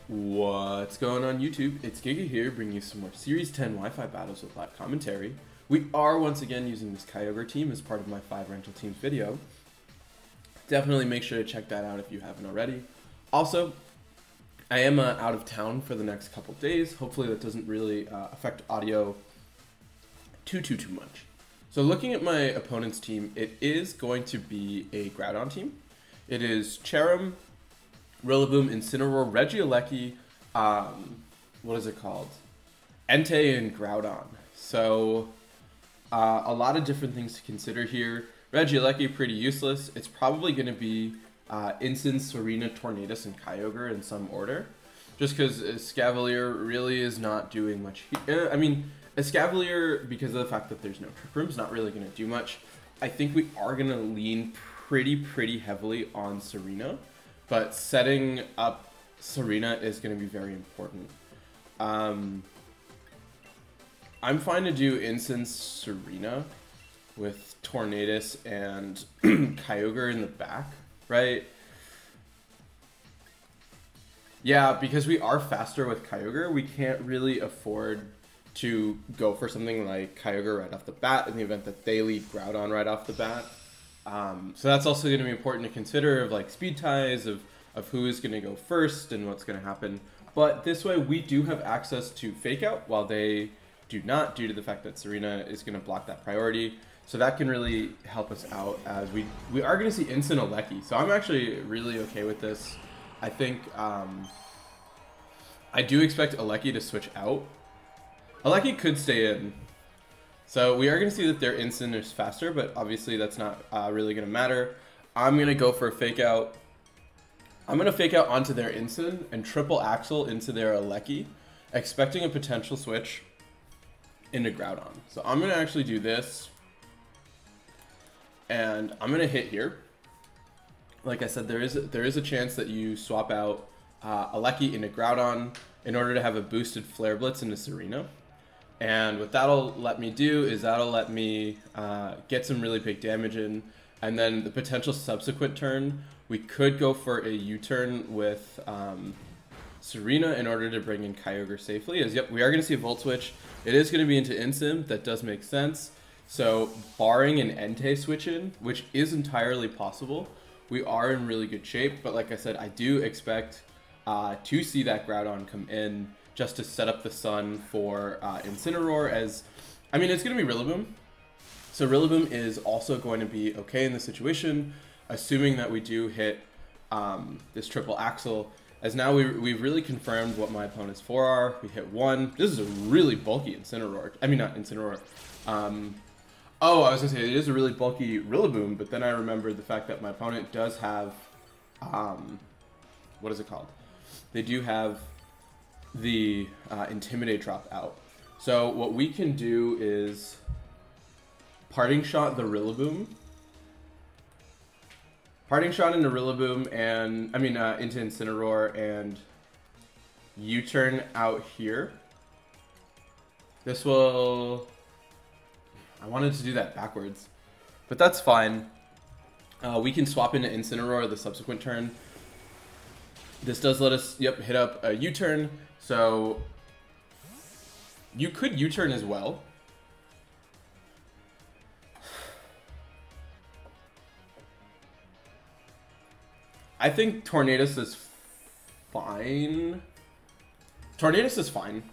What's going on YouTube? It's Giga here, bringing you some more Series 10 Wi-Fi battles with live commentary. We are once again using this TornOgre team as part of my 5 rental teams video. Definitely make sure to check that out if you haven't already. Also, I am out of town for the next couple days. Hopefully that doesn't really affect audio too much. So looking at my opponent's team, it is going to be a Groudon team. It is Cherrim, Rillaboom, Incineroar, Regieleki, what is it called? Entei and Groudon. So a lot of different things to consider here. Regieleki pretty useless. It's probably going to be Incin, Tsareena, Tornadus, and Kyogre in some order. Just because Escavalier really is not doing much. I mean, Escavalier, because of the fact that there's no Trick Room, is not really going to do much. I think we are going to lean pretty heavily on Tsareena. But setting up Tsareena is going to be very important. I'm fine to do Incin Tsareena with Tornadus and Kyogre in the back, right? Yeah, because we are faster with Kyogre, we can't really afford to go for something like Kyogre right off the bat in the event that they lead Groudon right off the bat. So that's also going to be important to consider of like speed ties, of who is going to go first and what's going to happen. But this way we do have access to fake out while they do not, due to the fact that Tsareena is going to block that priority. So that can really help us out as we are going to see Incin Aleki. So I'm actually really okay with this. I think I do expect Aleki to switch out. Aleki could stay in. So we are going to see that their Incin is faster, but obviously that's not really going to matter. I'm going to go for a fake out. I'm going to fake out onto their Incin and triple Axle into their Aleki, expecting a potential switch into Groudon. So I'm going to actually do this, and I'm going to hit here. Like I said, there is a chance that you swap out Aleki into Groudon in order to have a boosted Flare Blitz into Tsareena. And what that'll let me do is that'll let me get some really big damage in, and then the potential subsequent turn, we could go for a U-turn with Tsareena in order to bring in Kyogre safely. As yep, we are going to see a Volt Switch. It is going to be into Incin. That does make sense. So barring an Entei switch in, which is entirely possible, we are in really good shape. But like I said, I do expect to see that Groudon come in just to set up the sun for Incineroar. As I mean, it's going to be Rillaboom. So Rillaboom is also going to be okay in this situation, assuming that we do hit this triple Axle. As now we've really confirmed what my opponent's 4 are. We hit 1. This is a really bulky Incineroar. I mean, not Incineroar. Oh, I was going to say, it is a really bulky Rillaboom, but then I remembered the fact that my opponent does have, what is it called? They do have the Intimidate drop out. So what we can do is Parting Shot the Rillaboom. Parting Shot into Rillaboom and, I mean, into Incineroar and U-turn out here. This will, I wanted to do that backwards, but that's fine. We can swap into Incineroar the subsequent turn. This does let us, yep, hit up a U-turn. So you could U-turn as well. I think Tornadus is fine. Tornadus is fine.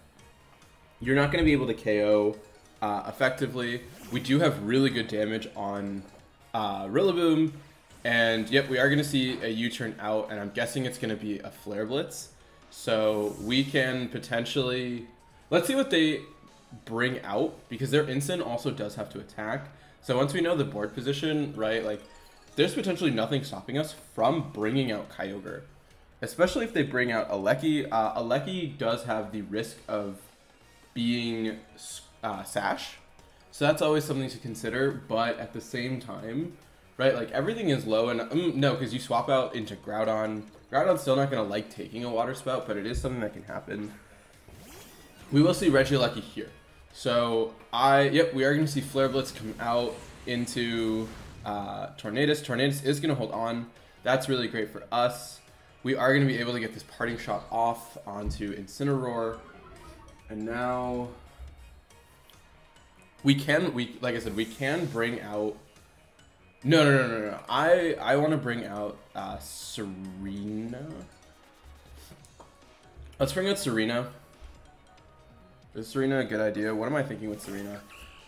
You're not going to be able to KO effectively. We do have really good damage on Rillaboom. And yep, we are going to see a U-turn out, and I'm guessing it's going to be a Flare Blitz. So we can potentially... Let's see what they bring out, because their Incin also does have to attack. So once we know the board position, right, like, there's potentially nothing stopping us from bringing out Kyogre. Especially if they bring out Aleki. Aleki does have the risk of being Sash. So that's always something to consider, but at the same time, right, like everything is low, and no, because you swap out into Groudon. Groudon's still not going to like taking a Water Spout, but it is something that can happen. We will see Regieleki here. So yep, we are going to see Flare Blitz come out into Tornadus. Tornadus is going to hold on. That's really great for us. we are going to be able to get this parting shot off onto Incineroar. And now like I said, we can bring out... No. I want to bring out Tsareena. Let's bring out Tsareena. Is Tsareena a good idea? What am I thinking with Tsareena?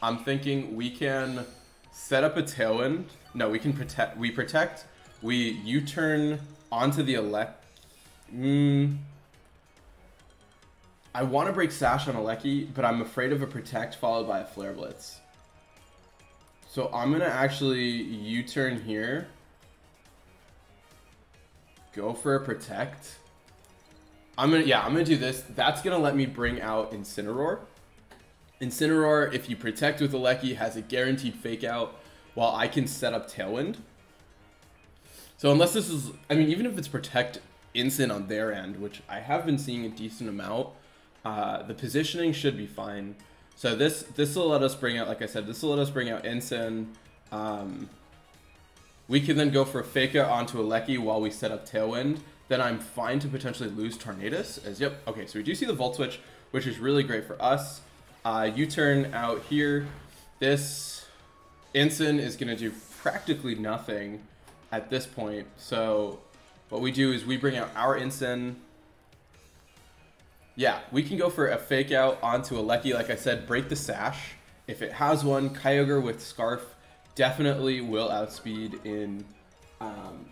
I'm thinking we can set up a Tailwind. No, we can protect. We U-turn onto the Elect. I want to break Sash on Alecki, but I'm afraid of a Protect followed by a Flare Blitz. So I'm going to actually U-turn here. Go for a Protect. I'm gonna do this. That's gonna let me bring out Incineroar. Incineroar, if you protect with Alecki, has a guaranteed fake out, while I can set up Tailwind. So unless this is, I mean, even if it's protect Incin on their end, which I have been seeing a decent amount, the positioning should be fine. So this will let us bring out, like I said, this will let us bring out Incin. We can then go for a fake out onto Alecki while we set up Tailwind. Then I'm fine to potentially lose Tornadus. Okay, so we do see the Volt Switch, which is really great for us. U-turn out here. This Incin is going to do practically nothing at this point. So what we do is we bring out our Incin. Yeah, we can go for a fake out onto Alecki. Like I said, break the Sash. If it has one, Kyogre with Scarf definitely will outspeed in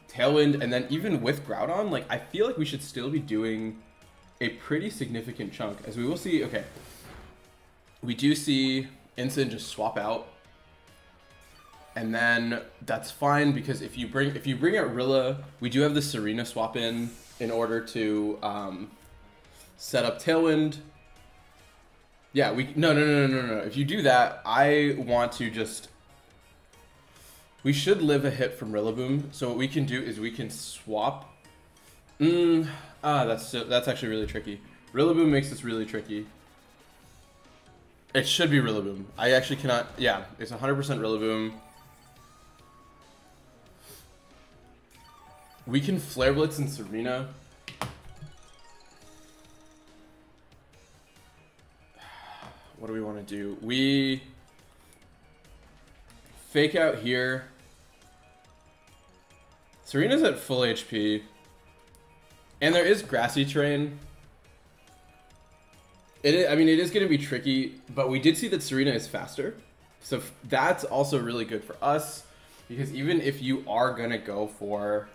Tailwind, and then even with Groudon, like I feel like we should still be doing a pretty significant chunk, as we will see. Okay, we do see Incin just swap out, and then that's fine because if you bring out Rilla, we do have the Tsareena swap in order to set up Tailwind. Yeah, no. If you do that, I want to just... We should live a hit from Rillaboom, so what we can do is we can swap. That's actually really tricky. Rillaboom makes this really tricky. It should be Rillaboom. I actually cannot. Yeah, it's 100% Rillaboom. We can Flare Blitz and Tsareena. What do we want to do? We fake out here. Tsareena's at full HP. And there is grassy terrain. It is going to be tricky, but we did see that Tsareena is faster. So that's also really good for us. Because even if you are going to go for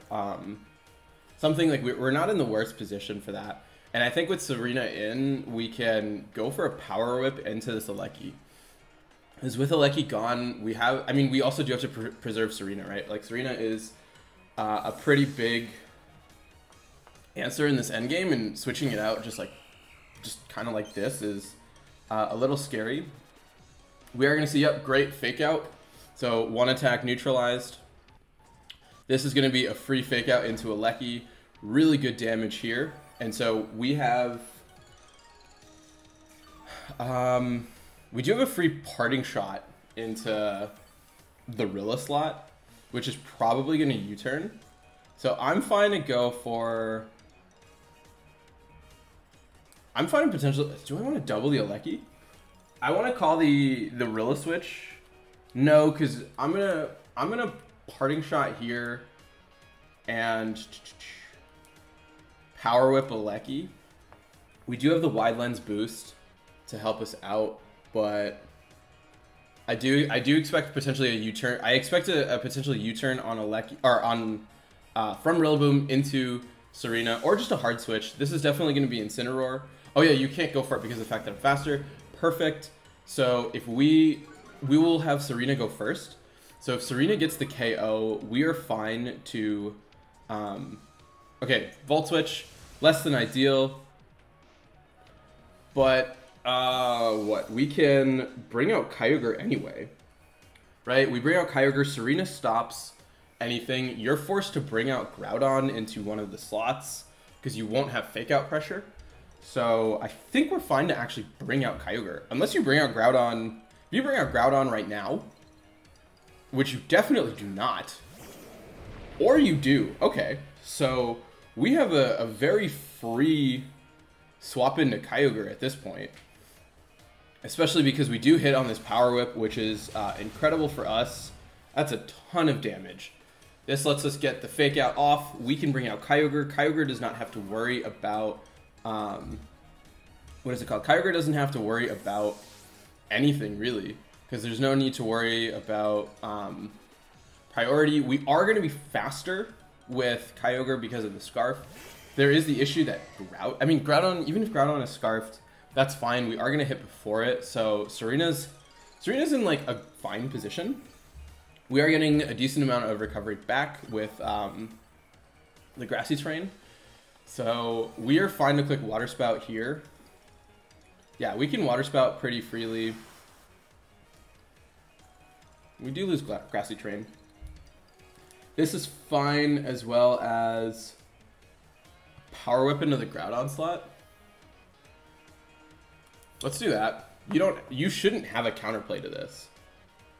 something like... We're not in the worst position for that. And I think with Tsareena in, we can go for a Power Whip into this Alecki. Because with Alecki gone, we have... I mean, we also do have to preserve Tsareena, right? Like, Tsareena is a pretty big answer in this endgame, and switching it out just kind of like this is a little scary. We are going to see, yep, great fake out. So one attack neutralized. This is going to be a free fake out into Alecki. Really good damage here. And so we have... we do have a free parting shot into the Rilla slot, which is probably going to U-turn. So I'm fine to go for... I'm fine to potentially... Do I want to double the Alecki? I want to call the Rilla switch. No, because I'm gonna parting shot here and Power Whip Alecki. We do have the wide lens boost to help us out, but I do expect potentially a U-turn. I expect a potential U-turn on Alecki, or on from Rillaboom into Tsareena, or just a hard switch. This is definitely going to be Incineroar. Oh yeah, you can't go for it because of the fact that I'm faster. Perfect. So if we will have Tsareena go first. So if Tsareena gets the KO, we are fine to... okay, Volt Switch, less than ideal. But, what? We can bring out Kyogre anyway. Right? We bring out Kyogre, Tsareena stops anything. You're forced to bring out Groudon into one of the slots because you won't have fake out pressure. So I think we're fine to actually bring out Kyogre. Unless you bring out Groudon... If you bring out Groudon right now, which you definitely do not, or you do, okay, so we have a very free swap into Kyogre at this point. Especially because we do hit on this Power Whip, which is incredible for us. That's a ton of damage. This lets us get the Fake Out off. We can bring out Kyogre. Kyogre does not have to worry about... what is it called? Kyogre doesn't have to worry about anything, really. Because there's no need to worry about priority. We are going to be faster with Kyogre because of the Scarf. There is the issue that Groudon, even if Groudon is Scarfed, that's fine. We are going to hit before it. So Tsarena's in like a fine position. We are getting a decent amount of recovery back with the Grassy Terrain. So we are fine to click Water Spout here. Yeah, we can Water Spout pretty freely. We do lose Grassy Terrain. This is fine, as well as Power Whip into the Groudon slot. Let's do that. You shouldn't have a counterplay to this.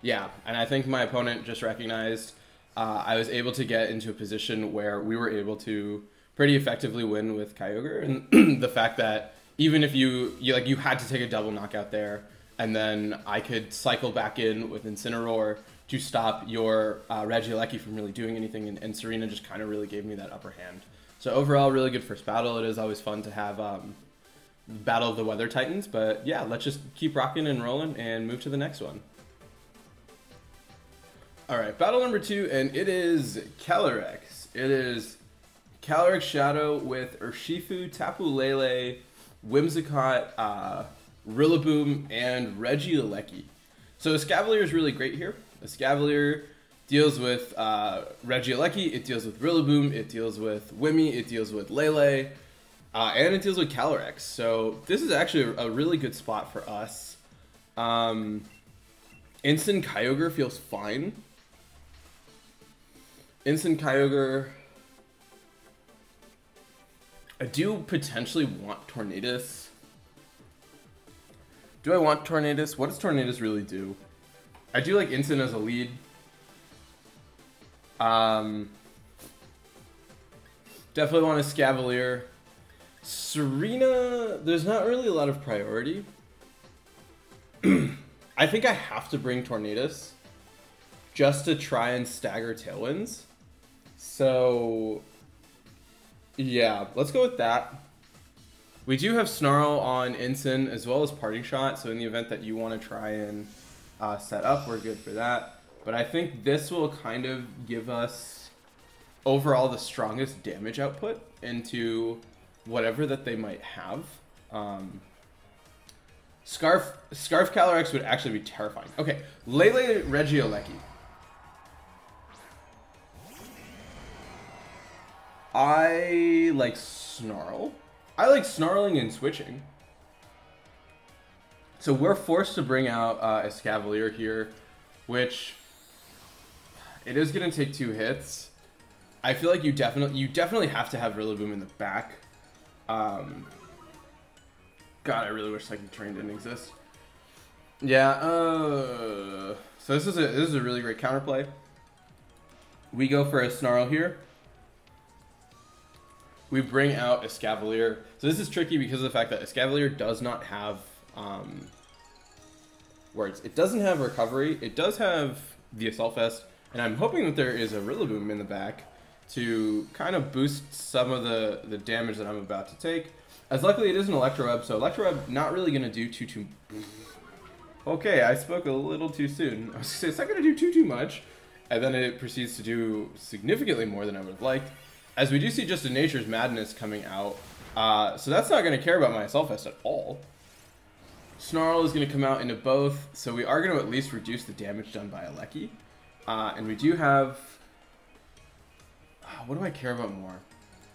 Yeah, and I think my opponent just recognized I was able to get into a position where we were able to pretty effectively win with Kyogre, and the fact that even if you had to take a double knockout there, and then I could cycle back in with Incineroar to stop your Regieleki from really doing anything, and Tsareena just kind of really gave me that upper hand. So overall, really good first battle. It is always fun to have Battle of the Weather Titans, but yeah, let's just keep rocking and rolling and move to the next one. Alright, battle number 2, and it is Calyrex. It is Calyrex Shadow with Urshifu, Tapu Lele, Whimsicott, Rillaboom, and Regieleki. So Escavalier is really great here. Escavalier deals with Regieleki, it deals with Rillaboom, it deals with Wimmy, it deals with Lele, and it deals with Calyrex. So this is actually a really good spot for us. Instant Kyogre feels fine. Instant Kyogre... I do potentially want Tornadus. Do I want Tornadus? What does Tornadus really do? I do like Instant as a lead. Definitely want a Escavalier. Tsareena, there's not really a lot of priority. I think I have to bring Tornadus just to try and stagger Tailwinds. So, yeah, let's go with that. We do have Snarl on Ensign as well as Parting Shot, so in the event that you want to try and set up, we're good for that. But I think this will kind of give us overall the strongest damage output into whatever that they might have. Scarf Calyrex would actually be terrifying. Okay, Lele Regieleki. I like Snarl. I like snarling and switching. So we're forced to bring out Escavalier here, which it is going to take 2 hits. I feel like you definitely have to have Rillaboom in the back. God, I really wish Psychic Terrain didn't exist. Yeah. So this is a really great counterplay. We go for a Snarl here. We bring out Escavalier. So this is tricky because of the fact that Escavalier does not have words. It doesn't have recovery. It does have the Assault Vest, and I'm hoping that there is a Rillaboom in the back to kind of boost some of the damage that I'm about to take. As luckily it is an Electro Web, so Electro Web not really going to do too... Okay, I spoke a little too soon. I was going to say, it's not going to do too much. And then it proceeds to do significantly more than I would have liked. As we do see just a Nature's Madness coming out. So that's not going to care about my Assault Vest at all. Snarl is going to come out into both, so we are going to at least reduce the damage done by Aleki. And we do have... what do I care about more?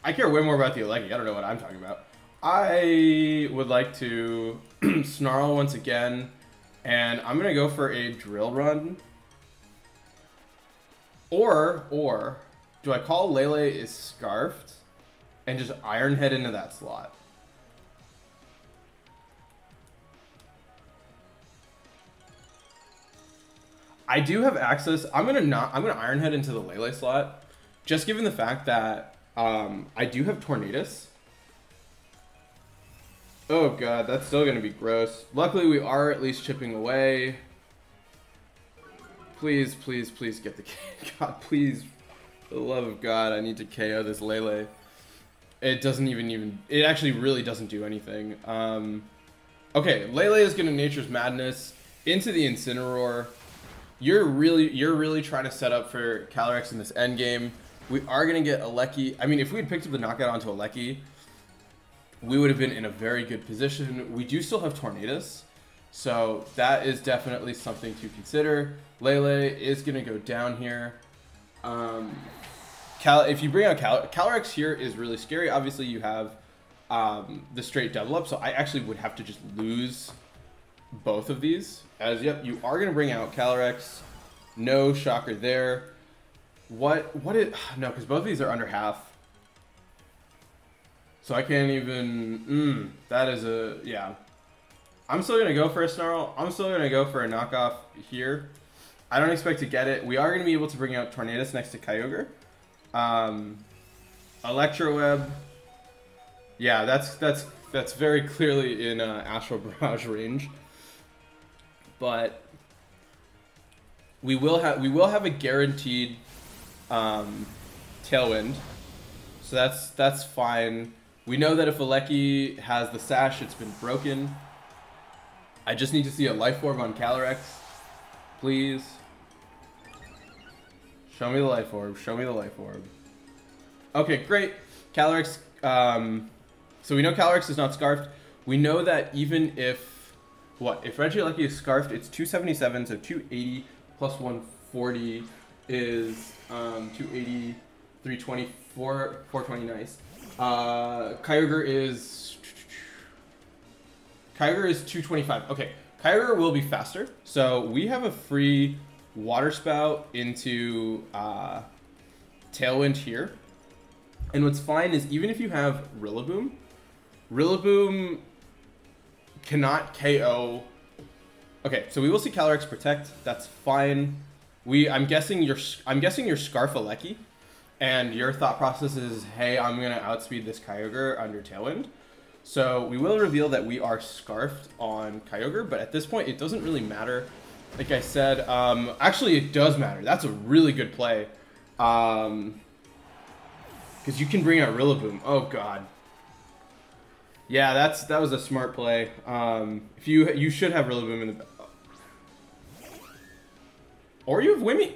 I care way more about the Aleki. I don't know what I'm talking about. I would like to Snarl once again, and I'm going to go for a Drill Run. Or do I call Lele is Scarfed and just Iron Head into that slot? I do have access. I'm gonna Iron Head into the Lele slot, just given the fact that I do have Tornadus. Oh god, that's still gonna be gross. Luckily, we are at least chipping away. Please, please, please get the God, please. For the love of God, I need to KO this Lele. It doesn't even, it actually really doesn't do anything. Okay, Lele is gonna Nature's Madness into the Incineroar. You're really trying to set up for Calyrex in this end game. We are gonna get Alecki. I mean, if we had picked up the knockout onto Alecki, we would have been in a very good position. We do still have Tornadus, so that is definitely something to consider. Lele is gonna go down here. If you bring out Calyrex here is really scary. Obviously, you have the straight double up, so I actually would have to just lose both of these. As yep, you are gonna bring out Calyrex. No shocker there. What is no? Because both of these are under half. So I can't even, that is a, yeah. I'm still going to go for a Snarl. I'm still going to go for a knockoff here. I don't expect to get it. We are going to be able to bring out Tornadus next to Kyogre. Electroweb. Yeah, that's very clearly in Astral Barrage range. But we will have a guaranteed Tailwind. So that's fine. We know that if Alecki has the Sash, it's been broken. I just need to see a Life Orb on Calyrex. Please. Show me the Life Orb. Show me the Life Orb. Okay, great. Calyrex. So we know Calyrex is not Scarfed. We know that even if... If Regieleki is Scarfed, it's 277, so 280 plus 140 is 280, 320, 420, nice. Kyogre is 225. Okay, Kyogre will be faster. So we have a free Water Spout into Tailwind here. And what's fine is even if you have Rillaboom cannot KO. Okay, so we will see Calyrex Protect. That's fine. I'm guessing you're Scarf Alecki. And your thought process is, hey, I'm going to outspeed this Kyogre under Tailwind. So we will reveal that we are Scarfed on Kyogre, but at this point, it doesn't really matter. Like I said, actually, it does matter. That's a really good play. Because you can bring out Rillaboom. Oh, God. Yeah, that was a smart play. If you should have Rillaboom in the... Or you have Wimmy.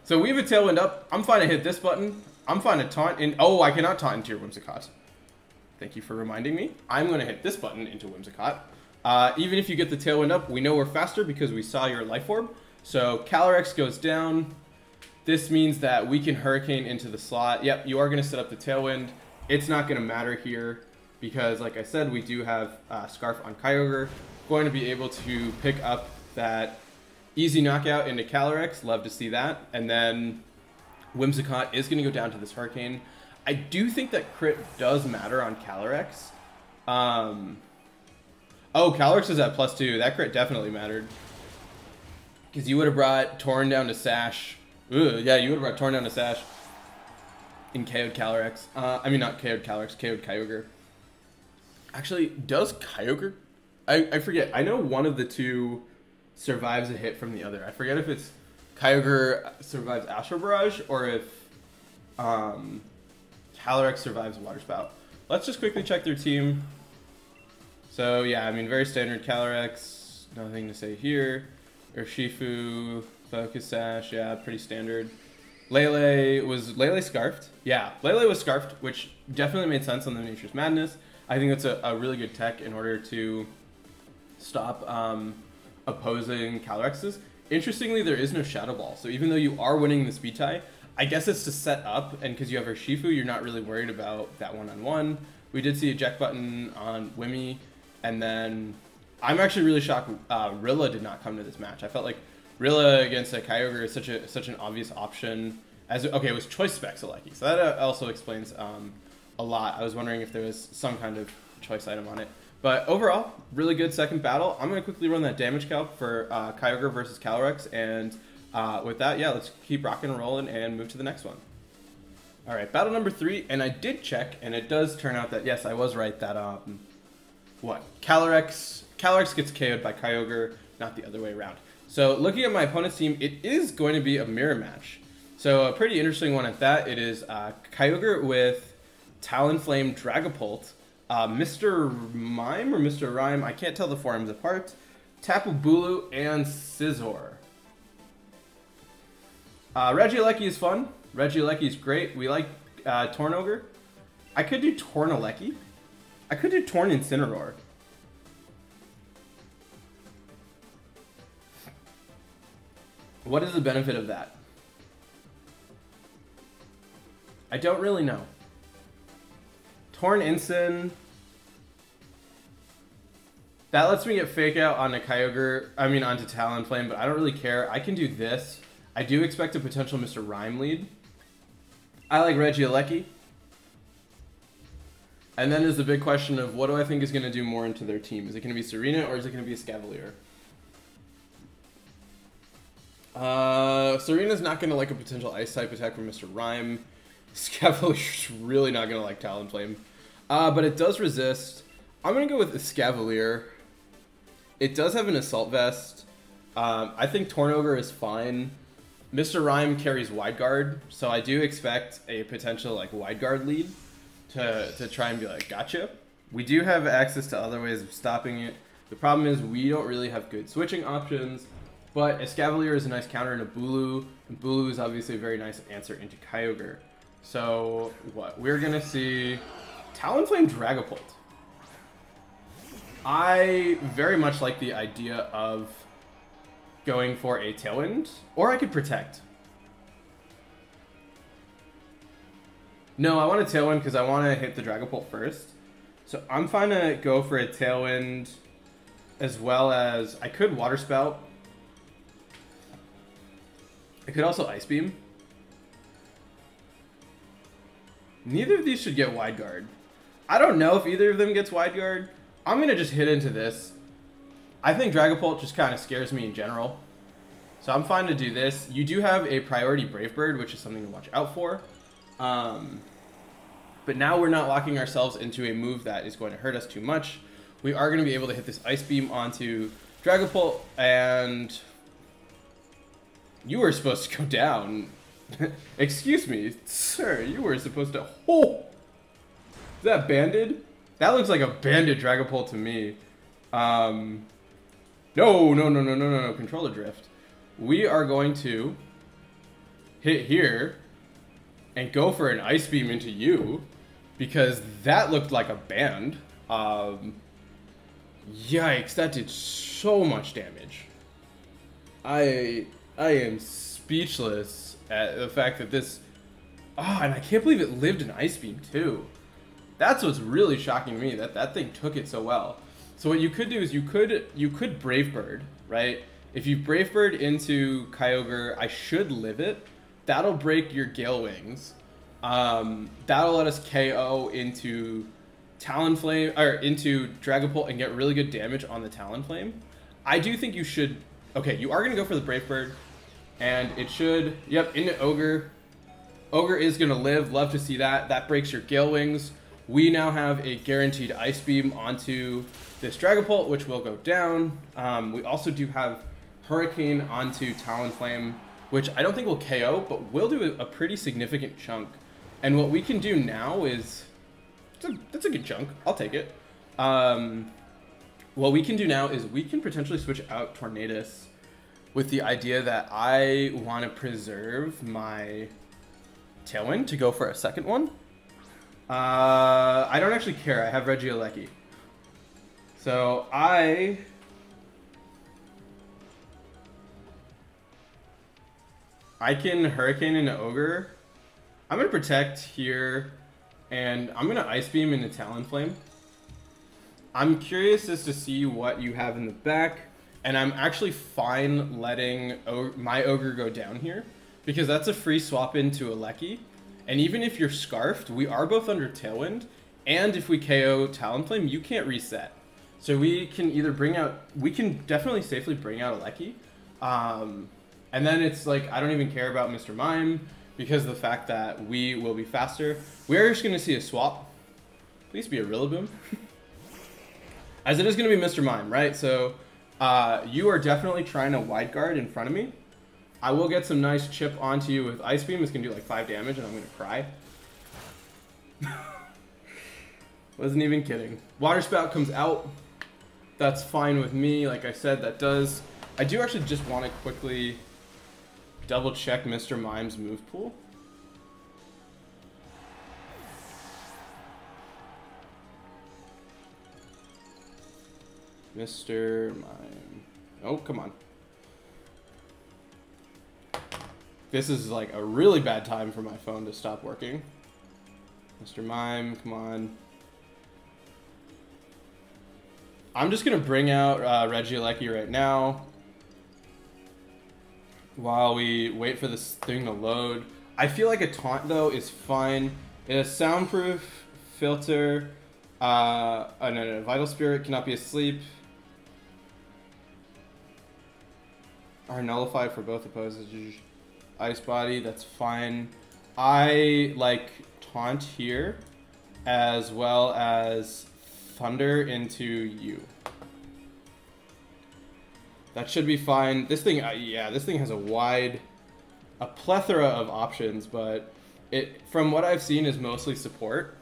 So we have a Tailwind up. I'm fine to hit this button. I'm fine to taunt in... Oh, I cannot taunt into your Whimsicott. Thank you for reminding me. I'm going to hit this button into Whimsicott. Even if you get the Tailwind up, we know we're faster because we saw your Life Orb. So Calyrex goes down. This means that we can Hurricane into the slot. Yep, you are going to set up the Tailwind. It's not going to matter here because, like I said, we do have Scarf on Kyogre. Going to be able to pick up that... easy knockout into Calyrex, love to see that. And then Whimsicott is going to go down to this Hurricane. I do think that crit does matter on Calyrex. Oh, Calyrex is at +2. That crit definitely mattered. Because you would have brought Torn down to Sash. Ooh, yeah, you would have brought Torn down to Sash. And KO'd Calyrex. I mean, not KO'd Calyrex, KO'd Kyogre. Actually, does Kyogre... I forget. I know one of the two... survives a hit from the other. I forget if it's Kyogre survives Astral Barrage or if Calyrex survives Water Spout. Let's just quickly check their team. So yeah, I mean, very standard Calyrex. Nothing to say here. Urshifu, Focus Sash, yeah, pretty standard. Was Lele Scarfed? Yeah, Lele was Scarfed, which definitely made sense on the Nature's Madness. I think that's a really good tech in order to stop opposing Calyrexes. Interestingly, there is no Shadow Ball, so even though you are winning the speed tie, I guess it's to set up, and because you have Urshifu, you're not really worried about that one-on-one. We did see eject button on Wimmy, and then I'm actually really shocked Rilla did not come to this match. I felt like Rilla against a Kyogre is such an obvious option. Okay, it was Choice Specs Alecki, so that also explains a lot. I was wondering if there was some kind of choice item on it. But overall, really good second battle. I'm going to quickly run that damage calc for Kyogre versus Calyrex, and with that, yeah, let's keep rocking and rolling and move to the next one. All right, battle number 3, and I did check, and it does turn out that, yes, I was right that, Calyrex gets KO'd by TornOgre, not the other way around. So looking at my opponent's team, it is going to be a mirror match. So a pretty interesting one at that. It is TornOgre with Talonflame Dragapult, Mr. Mime or Mr. Rhyme, I can't tell the forms apart, Tapu Bulu, and Scizor. Regieleki is fun. Regieleki is great. We like TornOgre. I could do Tornaleki. I could do Torn Incineroar. What is the benefit of that? I don't really know. Torn Incin. That lets me get fake out on a TornOgre, I mean onto Talonflame, but I don't really care. I can do this. I do expect a potential Mr. Rhyme lead. I like Regieleki. And then there's the big question of what do I think is going to do more into their team? Is it going to be Tsareena or is it going to be a Escavalier? Tsarena's not going to like a potential Ice type attack from Mr. Rhyme. Escavalier's really not going to like Talonflame. But it does resist. I'm going to go with Escavalier. It does have an Assault Vest. I think TornOgre is fine. Mr. Rhyme carries Wide Guard, so I do expect a potential like Wide Guard lead to try and be like, gotcha. We do have access to other ways of stopping it. The problem is we don't really have good switching options, but Escavalier is a nice counter into Bulu, and Bulu is obviously a very nice answer into TornOgre. So what? We're going to see Talonflame Dragapult. I very much like the idea of going for a Tailwind, or I could Protect. No, I want a Tailwind because I want to hit the Dragapult first. So I'm fine to go for a Tailwind, as well as I could Water Spout. I could also Ice Beam. Neither of these should get Wide Guard. I don't know if either of them gets Wide Guard. I'm going to just hit into this. I think Dragapult just kind of scares me in general. So I'm fine to do this. You do have a priority Brave Bird, which is something to watch out for. But now we're not locking ourselves into a move that is going to hurt us too much. We are going to be able to hit this Ice Beam onto Dragapult, and you were supposed to go down. Excuse me, sir, you were supposed to... Oh! Is that banded? That looks like a banded Dragapult to me. No. Controller drift. We are going to hit here and go for an Ice Beam into you because that looked like a band. Yikes, that did so much damage. I am speechless at the fact that this... Oh, and I can't believe it lived an Ice Beam too. That's what's really shocking to me, that that thing took it so well. So what you could do is you could Brave Bird, right? If you Brave Bird into TornOgre, I should live it. That'll break your Gale Wings. That'll let us KO into Talonflame, or into Dragapult and get really good damage on the Talonflame. I do think you should... Okay, you are going to go for the Brave Bird, and it should... Yep, into Ogre. Ogre is going to live. Love to see that. That breaks your Gale Wings. We now have a guaranteed Ice Beam onto this Dragapult, which will go down. We also do have Hurricane onto Talonflame, which I don't think will KO, but will do a pretty significant chunk. And what we can do now is... That's a good chunk. I'll take it. What we can do now is we can potentially switch out Tornadus with the idea that I want to preserve my Tailwind to go for a second one. I don't actually care. I have Regieleki. So I can Hurricane into Ogre. I'm going to Protect here, and I'm going to Ice Beam into Talonflame. I'm curious as to see what you have in the back, and I'm actually fine letting my Ogre go down here, because that's a free swap into a Lecky. And even if you're Scarfed, we are both under Tailwind, and if we KO Talonflame, you can't reset. So we can either bring out... We can definitely safely bring out a Lecky. And then it's like, I don't even care about Mr. Mime, because of the fact that we will be faster. We are just going to see a swap. Please be a Rillaboom. As it is going to be Mr. Mime, right? So you are definitely trying to wide guard in front of me. I will get some nice chip onto you with Ice Beam. It's going to do like 5 damage and I'm going to cry. Wasn't even kidding. Water Spout comes out. That's fine with me. Like I said, that does... I do actually just want to quickly double check Mr. Mime's move pool. Mr. Mime. Oh, come on. This is like a really bad time for my phone to stop working. Mr. Mime, come on. I'm just going to bring out Regieleki right now while we wait for this thing to load. I feel like a taunt, though, is fine. It has soundproof, filter, and a Vital Spirit cannot be asleep. Are nullified for both opposes. Ice Body, that's fine. I like taunt here as well as Thunder into you. That should be fine. This thing, yeah, this thing has a plethora of options, but it, from what I've seen, is mostly support.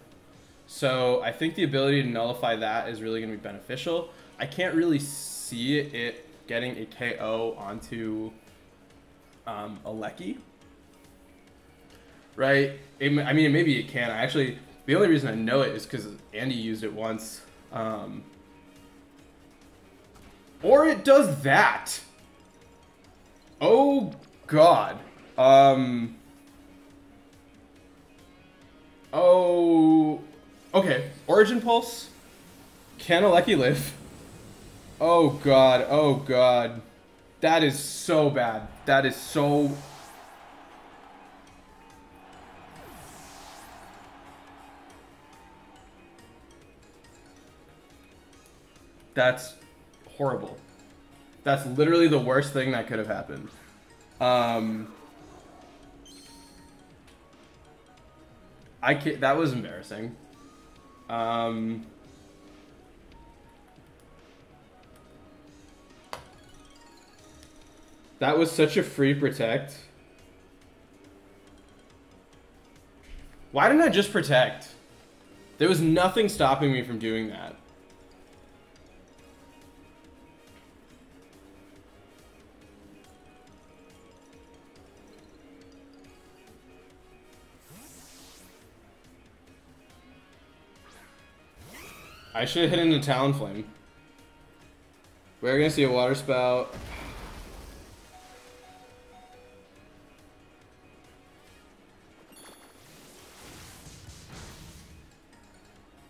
So I think the ability to nullify that is really going to be beneficial. I can't really see it getting a KO onto Aleki. Right? I mean, maybe it can. The only reason I know it is because Andy used it once. Or it does that. Oh, God. Oh. Okay. Origin Pulse. Can Aleki live? Oh, God. Oh, God. That is so bad. That is so... That's horrible. That's literally the worst thing that could have happened. That was embarrassing. That was such a free protect. Why didn't I just protect? There was nothing stopping me from doing that. I should have hit into Talonflame. We're gonna see a Water Spout.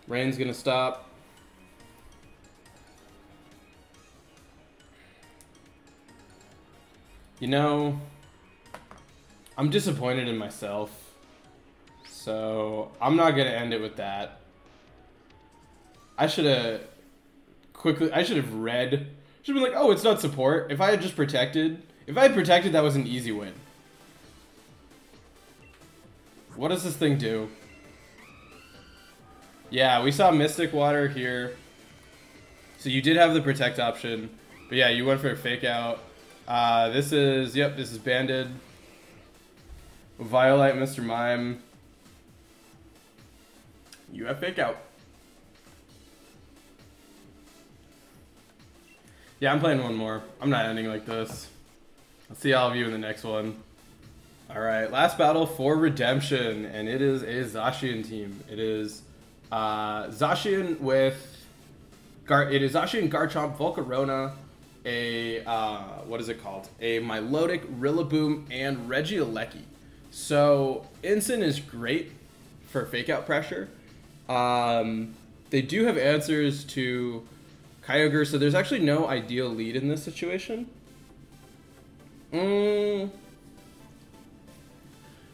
Rain's gonna stop. You know, I'm disappointed in myself. So I'm not gonna end it with that. I should have read. Should have been like, oh, it's not support. If I had just protected. If I had protected, that was an easy win. What does this thing do? Yeah, we saw Mystic Water here. So you did have the protect option. But yeah, you went for a fake out. This is banded. Violite, Mr. Mime. You have fake out. Yeah, I'm playing one more. I'm not ending like this. I'll see all of you in the next one. Alright, last battle for redemption. And it is a Zacian team. It is Zacian with... It is Zacian, Garchomp, Volcarona, what is it called? A Milotic, Rillaboom, and Regieleki. So, Incin is great for fake out pressure. They do have answers to Kyogre, so there's actually no ideal lead in this situation.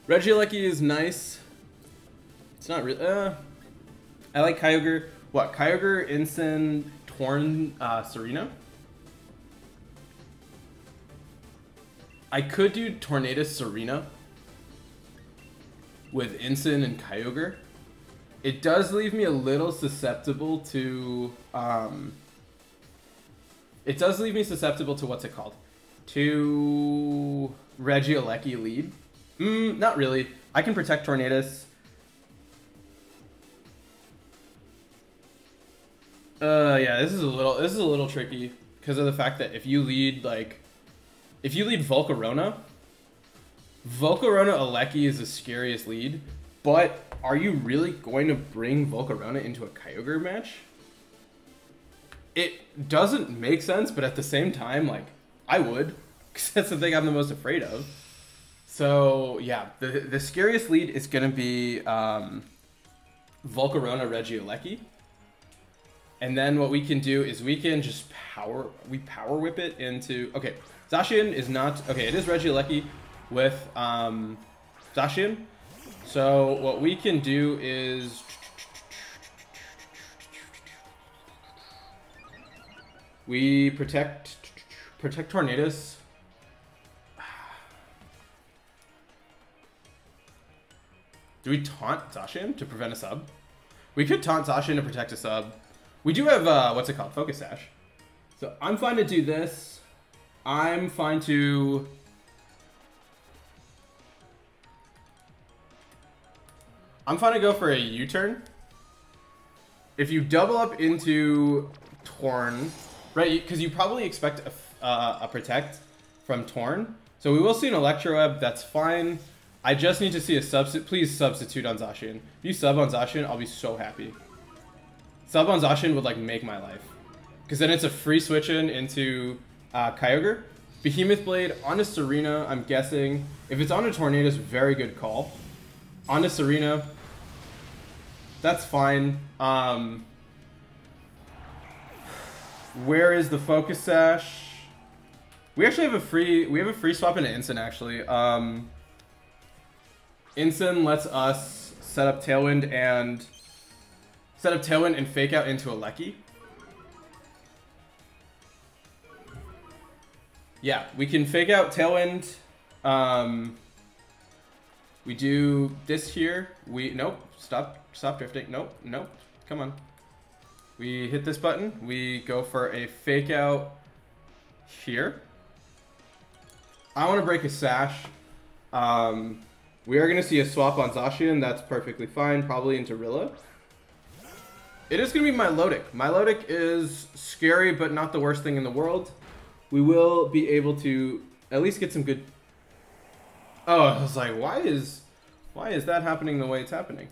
Regieleki is nice. It's not really... I like Kyogre. What? Kyogre, Incin, Tsareena? I could do Tornadus Tsareena. with Incin and Kyogre, it does leave me a little susceptible to what's it called? To Regieleki lead. Not really. I can protect Tornadus. Yeah, this is a little tricky because of the fact that if you lead Volcarona Aleki is the scariest lead, but are you really going to bring Volcarona into a Kyogre match? It doesn't make sense, but at the same time, like, I would, because that's the thing I'm the most afraid of. So yeah, the scariest lead is gonna be Volcarona Regieleki. And then what we can do is we can just power whip it into, okay, Zacian is not, okay, it is Regieleki with Zacian. So what we can do is we protect Tornadus. Do we taunt Zacian to prevent a sub? We could taunt Zacian to protect a sub. We do have, what's it called? Focus Sash. So I'm fine to do this. I'm fine to... go for a U-turn. If you double up into Torn, right, because you probably expect a protect from Torn. So we will see an Electro Web, that's fine. I just need to see a substitute. Please substitute on Zacian. If you sub on Zacian, I'll be so happy. Sub on Zacian would like make my life. Because then it's a free switch in into Kyogre. Behemoth Blade onto Tsareena, I'm guessing. If it's onto Tornadus, very good call. Onto Tsareena. That's fine. Where is the Focus Sash? We actually have a free swap into Incin actually. Incin lets us set up Tailwind and fake out into a Lecky. Yeah, we can fake out Tailwind. We do this here. Nope, stop drifting. Nope, come on. We hit this button. We go for a fake out here. I want to break a Sash. We are going to see a swap on Zacian. That's perfectly fine. Probably into Rilla. It is going to be Milotic. Milotic is scary, but not the worst thing in the world. We will be able to at least get some good... Oh, I was like, why is that happening the way it's happening?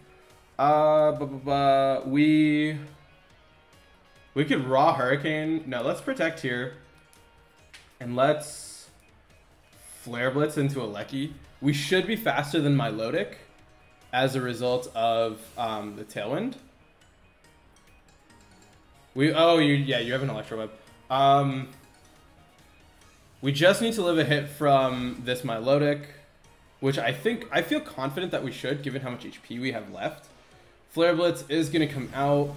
We could Raw Hurricane. No, let's protect here. And let's Flare Blitz into a Lecky. We should be faster than Milotic as a result of the Tailwind. You have an Electro Web. We just need to live a hit from this Milotic, which I feel confident that we should, given how much HP we have left. Flare Blitz is going to come out.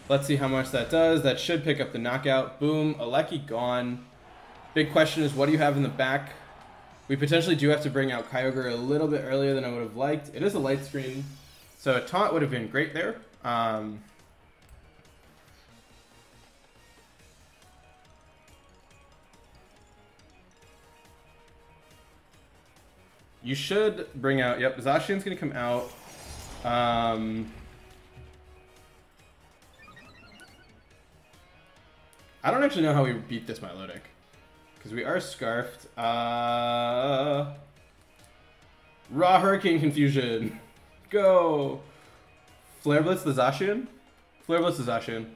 Let's see how much that does. That should pick up the knockout. Boom, Aleki gone. Big question is, what do you have in the back? We potentially do have to bring out Kyogre a little bit earlier than I would have liked. It is a light screen, so a taunt would have been great there. You should bring out... Yep, Zacian's going to come out. I don't actually know how we beat this Milotic. Because we are Scarfed. Raw Hurricane Confusion. Go! Flare Blitz the Zacian? Flare Blitz the Zacian.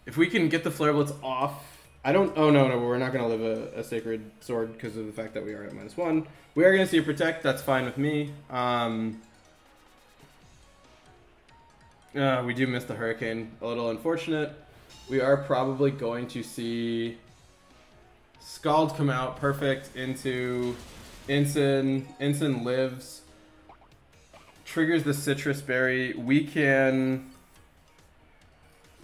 If we can get the Flare Blitz off... I don't... Oh, no, we're not going to live a Sacred Sword because of the fact that we are at -1. We are going to see a Protect. That's fine with me. We do miss the Hurricane. A little unfortunate. We are probably going to see Scald come out. Perfect. Into Incin. Incin lives. Triggers the Citrus Berry. We can...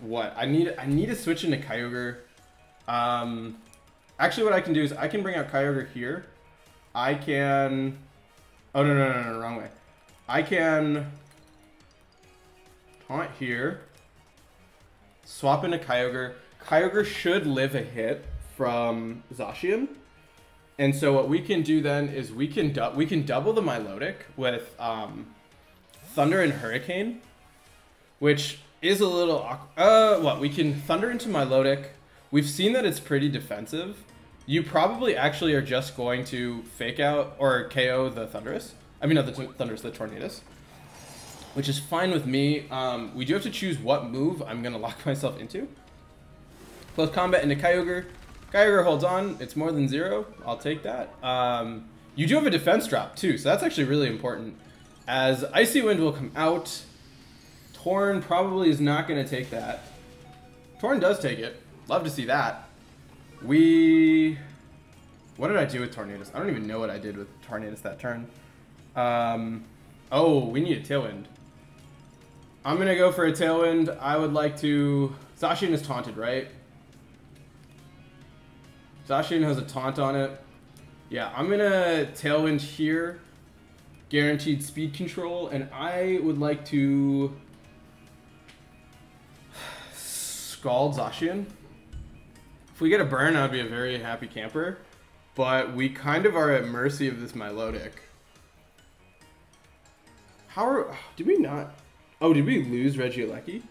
What? I need to switch into Kyogre. Actually, what I can do is I can bring out Kyogre here. I can... Oh, no, wrong way. I can taunt here, swap into Kyogre. Kyogre should live a hit from Zacian. And so what we can do then is we can double the Milotic with Thunder and Hurricane, which is a little awkward. We can Thunder into Milotic. We've seen that it's pretty defensive. You probably actually are just going to fake out or KO the Thundurus. I mean, not the Thundurus, the Tornadus, which is fine with me. We do have to choose what move I'm going to lock myself into. Close combat into Kyogre. Kyogre holds on. It's more than 0. I'll take that. You do have a defense drop too, so that's actually really important. As Icy Wind will come out, Torn probably is not going to take that. Torn does take it. Love to see that. What did I do with Tornadus? I don't even know what I did with Tornadus that turn. Oh, we need a Tailwind. I'm going to go for a Tailwind. I would like to... Zacian is taunted, right? Zacian has a taunt on it. Yeah, I'm going to Tailwind here. Guaranteed speed control. And I would like to... Scald Zacian. If we get a burn, I'd be a very happy camper. But we kind of are at mercy of this Milotic. Did we not... Oh, did we lose Regieleki?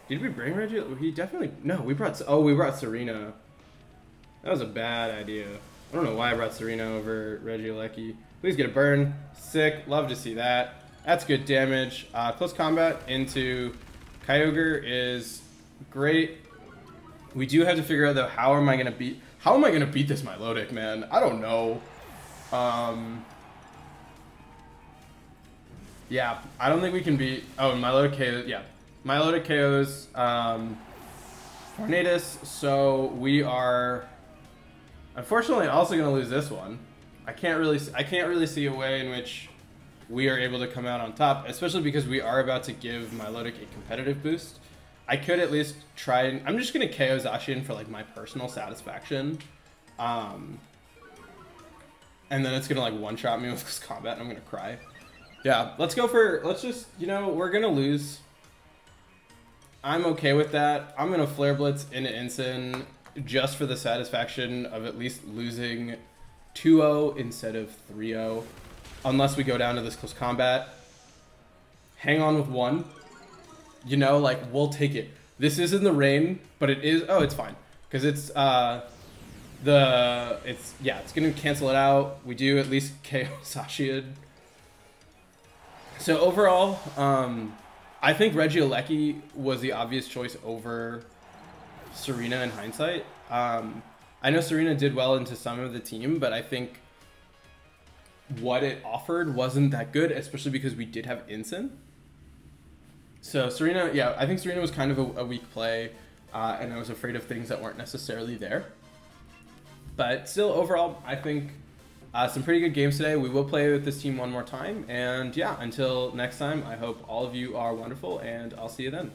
Did we bring Regieleki? We definitely... No, we brought... Oh, we brought Tsareena. That was a bad idea. I don't know why I brought Tsareena over Regieleki. Please get a burn. Sick. Love to see that. That's good damage. Close combat into Kyogre is great. We do have to figure out though, how am I gonna beat this Milotic, man? I don't know. Yeah, I don't think we can beat. Oh, Milotic KOs. Yeah, Milotic KOs Tornadus. So we are unfortunately also gonna lose this one. I can't really see a way in which we are able to come out on top, especially because we are about to give Milotic a competitive boost. I could at least try and... I'm just going to KO Zacian for, like, my personal satisfaction. And then it's going to, like, one-shot me with this combat and I'm going to cry. Yeah, let's just, you know, we're going to lose. I'm okay with that. I'm going to Flare Blitz into Incin just for the satisfaction of at least losing 2-0 instead of 3-0. Unless we go down to this close combat. Hang on with 1. You know, like, we'll take it. This is in the rain, but it is... Oh, it's fine. Because it's, yeah, it's going to cancel it out. We do at least KO Zacian. So, overall, I think Regieleki was the obvious choice over Tsareena in hindsight. I know Tsareena did well into some of the team, but I think what it offered wasn't that good, especially because we did have Incin. So Tsareena, yeah, I think Tsareena was kind of a weak play, and I was afraid of things that weren't necessarily there. But still, overall, I think some pretty good games today. We will play with this team one more time, and yeah, until next time, I hope all of you are wonderful, and I'll see you then.